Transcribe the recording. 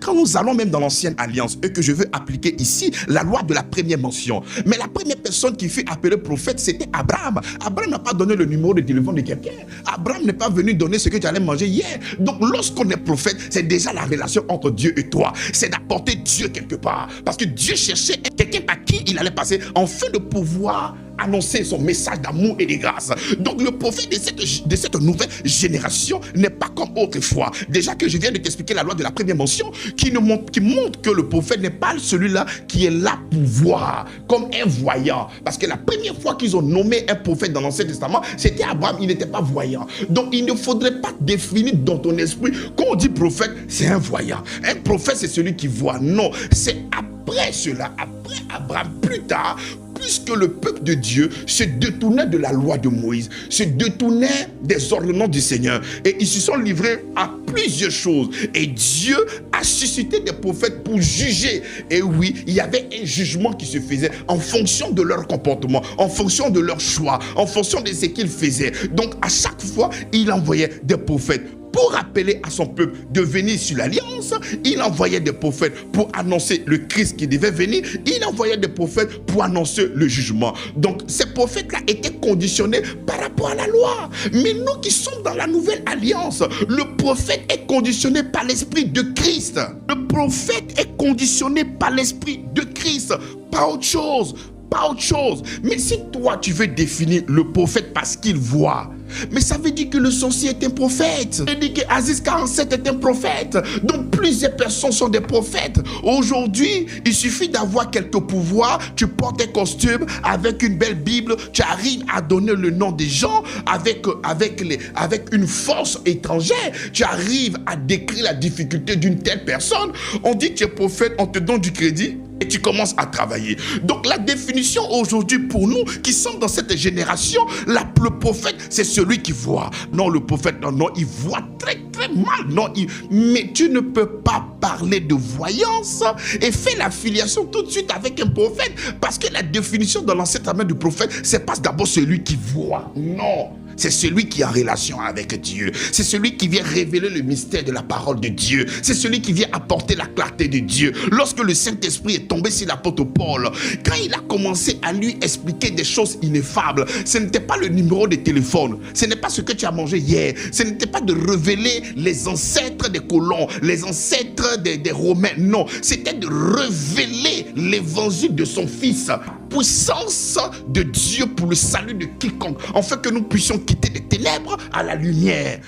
quand nous allons même dans l'ancienne alliance et que je veux appliquer ici la loi de la première mention, mais la première personne qui fut appelée prophète, c'était Abraham. Abraham n'a pas donné le numéro de téléphone de quelqu'un. Abraham n'est pas venu donner ce que tu allais manger hier. Donc lorsqu'on est prophète, c'est déjà la relation entre Dieu et toi. C'est d'apporter Dieu quelque part. Parce que Dieu cherchait quelqu'un à qui il allait passer afin de pouvoir annoncer son message d'amour et de grâce. Donc le prophète de cette nouvelle génération n'est pas comme autrefois. Déjà que je viens de t'expliquer la loi de la première mention qui montre que le prophète n'est pas celui-là qui est là pour voir comme un voyant. Parce que la première fois qu'ils ont nommé un prophète dans l'Ancien Testament, c'était Abraham, il n'était pas voyant. Donc il ne faudrait pas définir dans ton esprit, quand on dit prophète, c'est un voyant. Un prophète, c'est celui qui voit. Non, c'est après cela, après Abraham, plus tard, puisque le peuple de Dieu se détournait de la loi de Moïse, se détournait des ordonnances du Seigneur, et ils se sont livrés à plusieurs choses. Et Dieu a suscité des prophètes pour juger. Et oui, il y avait un jugement qui se faisait en fonction de leur comportement, en fonction de leur choix, en fonction de ce qu'ils faisaient. Donc à chaque fois, il envoyait des prophètes pour appeler à son peuple de venir sur l'alliance. Il envoyait des prophètes pour annoncer le Christ qui devait venir. Il envoyait des prophètes pour annoncer le jugement. Donc ces prophètes-là étaient conditionnés par rapport à la loi. Mais nous qui sommes dans la nouvelle alliance, le prophète est conditionné par l'esprit de Christ. Le prophète est conditionné par l'esprit de Christ. Pas autre chose. Pas autre chose. Mais si toi tu veux définir le prophète parce qu'il voit, mais ça veut dire que le sorcier est un prophète. Ça veut dire que Aziz 47 est un prophète. Donc plusieurs personnes sont des prophètes. Aujourd'hui, il suffit d'avoir quelques pouvoirs. Tu portes un costume avec une belle Bible. Tu arrives à donner le nom des gens avec une force étrangère. Tu arrives à décrire la difficulté d'une telle personne. On dit que tu es prophète, on te donne du crédit. Et tu commences à travailler. Donc la définition aujourd'hui pour nous qui sommes dans cette génération, le prophète c'est celui qui voit. Non, le prophète, non, il voit très très mal. Non, mais tu ne peux pas parler de voyance et faire l'affiliation tout de suite avec un prophète. Parce que la définition dans l'Ancien Testament du prophète, c'est pas d'abord celui qui voit. Non. C'est celui qui est en relation avec Dieu. C'est celui qui vient révéler le mystère de la parole de Dieu. C'est celui qui vient apporter la clarté de Dieu. Lorsque le Saint-Esprit est tombé sur l'apôtre Paul, quand il a commencé à lui expliquer des choses ineffables, ce n'était pas le numéro de téléphone, ce n'est pas ce que tu as mangé hier, ce n'était pas de révéler les ancêtres des colons, les ancêtres des Romains, non, c'était de révéler l'évangile de son Fils, puissance de Dieu pour le salut de quiconque, afin que nous puissions quitter les ténèbres à la lumière.